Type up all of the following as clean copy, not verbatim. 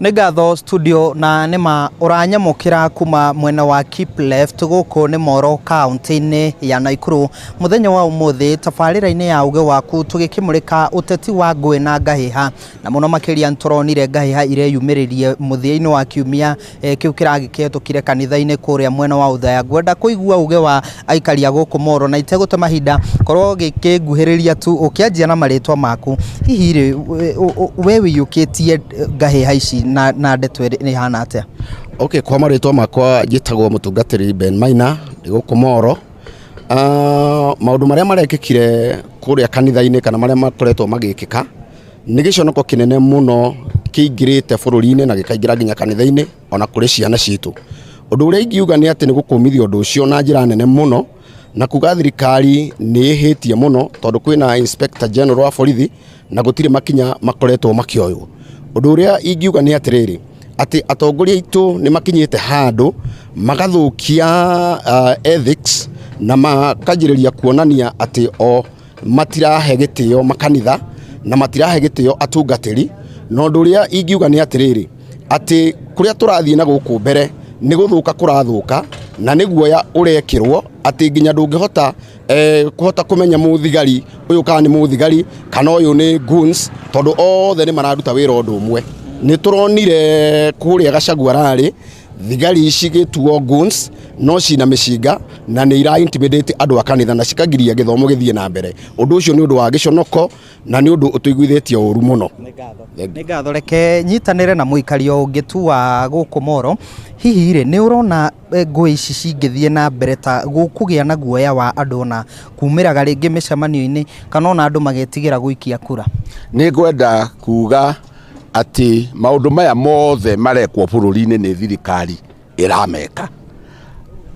Nĩngatho studio na nĩma ũranyamũkĩra kuma mwena wa Keep Left gũkũ nĩ Moro kaunti-inĩ ya Nakuru. Mũthenya wa ũmũthĩ tabarĩra-inĩ ya uge waku tũgĩkĩmũrĩka ũteti wa ngũĩ na ngahĩha, na mũno makĩria nĩtũronire ngahĩha ireyumĩrĩrie mũthia-inĩ wa kiumia kĩu kĩragĩkĩhetũkire kanitha-inĩ kũrĩa mwena wa Uthaya. Ngwenda kũigua uge wa aikari a gũkũ Moro na itegũte mahinda korwo gĩkĩnguhĩrĩria tu ũkĩanjia na marĩtwa maku. Hihi rĩ we wĩiyũkĩtie ngahĩha ici na ndeto nĩ hana atia? Okay, kwa marĩtwa makwa njĩtagwo mũtungatĩri Ben Maina gũkũ Moro. Maũndũ marĩa marekĩkire kũrĩa kanitha-inĩ kana marĩa makoretwo magĩkĩka nĩ gĩconoko kĩnene mũno kĩingĩrĩte bũrũri-inĩ na gĩkaingĩra nginya kanitha-inĩ ona kũrĩ ciana citũ. Ũndũ ũrĩa ingiuga nĩ atĩ nĩ gũkũmithia ũndũ ũcio na njĩra nene mũno, na kuga thirikari nĩ ĩhĩtie mũno tondũ kwĩna Inspector General wa borithi na gũtirĩ makinya makoretwo makĩoywo. Ũndũ ũrĩa ingiuga nĩ atĩrĩrĩ, atĩ atongoria aitũ nĩ makinyĩte handũ magathũkia ethics na makanjĩrĩria kuonania atĩ o matirahe gĩtĩo makanitha na matirahe gĩtĩo atungatĩri. Na ũndũ ũrĩa ingiuga nĩ atĩrĩrĩ, atĩ kũrĩa tũrathiĩ na gũkũ mbere nĩ gũthũka kũrathũka na nĩ guoya ũrekĩrwo atĩ nginya ndũngĩhota kũhota kũmenya mũthigari ũyũ kana nĩ mũthigari kana ũyũ nĩ goons, tondũ othe nĩ mararuta wĩra ũndũ ũmwe. Nĩ tũronire kũrĩa Gachagua ararĩ thigari cigĩtuo goons no cina mĩcinga na nĩ ira-intimidate andũ a kanitha na cikagiria gĩthomo gĩthiĩ na mbere. Ũndũ ũcio nĩ ũndũ wa gĩconoko na nĩ ũndũ ũtũiguithĩtie ũru mũno. Nĩngatho reke nyitanĩre na mũikari ũngĩ tu wa gũkũ Moro. Hihi rĩ nĩ ũrona ngũĩ ici cingĩthiĩ na mbere ta gũkũgĩa na guoya wa andũ na kumĩraga rĩngĩ mĩcemanio-inĩ kana ona andũ magetigĩra gũikia kura? Nĩ ngwenda kuga atĩ maũndũ maya mothe marekwo bũrũri-inĩ nĩ thirikari ĩrameka.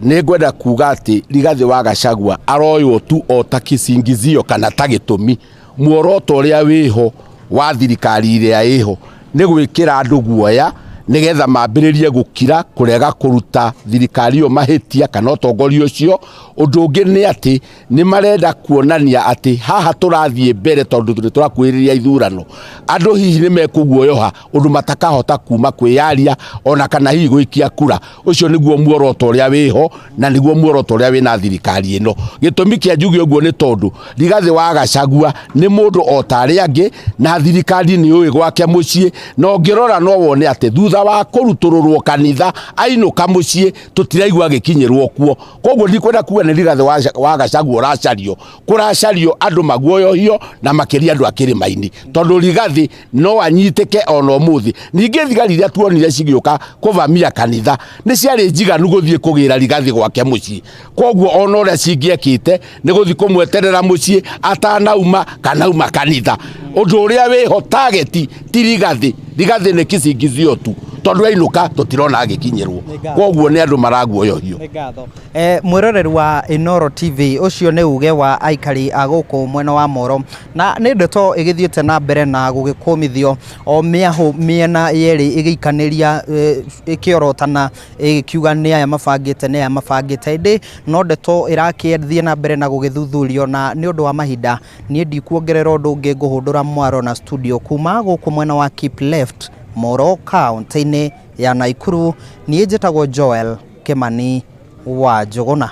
Nĩ ngwenda kuga atĩ Rigathĩ wa Gachagua aroywo tu o ta kĩcingizio kana ta gĩtũmi. Muoroto ũrĩa wĩho wa thirikari ĩrĩa ĩho nĩ gwĩkĩra andũ guoya nĩgetha mambĩrĩrie gũkira kũrega kũruta thirikari ĩyo mahĩtia kana ũtongoria ũcio. Ũndũ ũngĩ nĩ atĩ nĩ marenda kuonania atĩ haha tũrathiĩ mbere tondũ tũrakuhĩrĩria ithurano. Andũ hihi nĩ mekũguoyoha ũndũ matakahota kuma kwĩyaria ona kana hihi gũikia kura. Ũcio nĩguo muoroto ũrĩa wĩho na nĩguo muoroto ũrĩa wĩna thirikari ĩno. Gĩtũmi kĩa njuge ũguo nĩ tondũ Rigathĩ wa Gachagua nĩ mũndũ o ta arĩa angĩ na thirikari nĩ ũĩ gwake mũciĩ, na ũngĩrora no wone atĩ thutha wa kũrutũrũrwo kanitha ainũka mũciĩ tũtiraigua gĩkinyĩrwo kuo. Koguo ndikwenda kuga nĩ Rigathĩ wa Gachagua ũracario, kũracario andũ maguoyohio na makĩria andũ a kĩrĩma-inĩ, tondũ Rigathĩ no anyitĩke ona ũmũthĩ. Ningĩ thigari iria tuonire cigĩũka kũvamia kanitha nĩ ciarĩ njiganu gũthiĩ kũgĩra Rigathĩ gwake mũciĩ. Koguo ona ũrĩa cingĩekĩte nĩ gũthiĩ kũmweterera mũciĩ atanauma kana uma kanitha. Ũndũ ũrĩa wĩho targeti ti Rigathĩ. Rigathĩ nĩ kĩcingizio tu tondũ ainũka tũtirona agĩkinyĩrwo. Koguo nĩ andũ maraguoyohio. Mwĩroreri wa Inooro TV, ũcio nĩ uge wa aikari a gũkũ mwena wa Moro, na nĩ ndeto ĩgĩthiĩte na mbere na gũgĩkũmithio o mĩena yerĩ ĩgĩikanĩria ĩkĩorotana ĩkiuga nĩ aya mabangĩte ĩndĩ no ndeto ĩrakĩthiĩ na mbere na gũgĩthuthurio. Na nĩ ũndũ wa mahinda niĩ ndikuongerera ũndũ ũngĩ ngũhũndũra mwaro na studio kuma gũkũ mwena wa Keep Left Moro kaunti-inĩ ya Nakuru. Niĩ njĩtagwo Joel Kimani wa Njũgũna.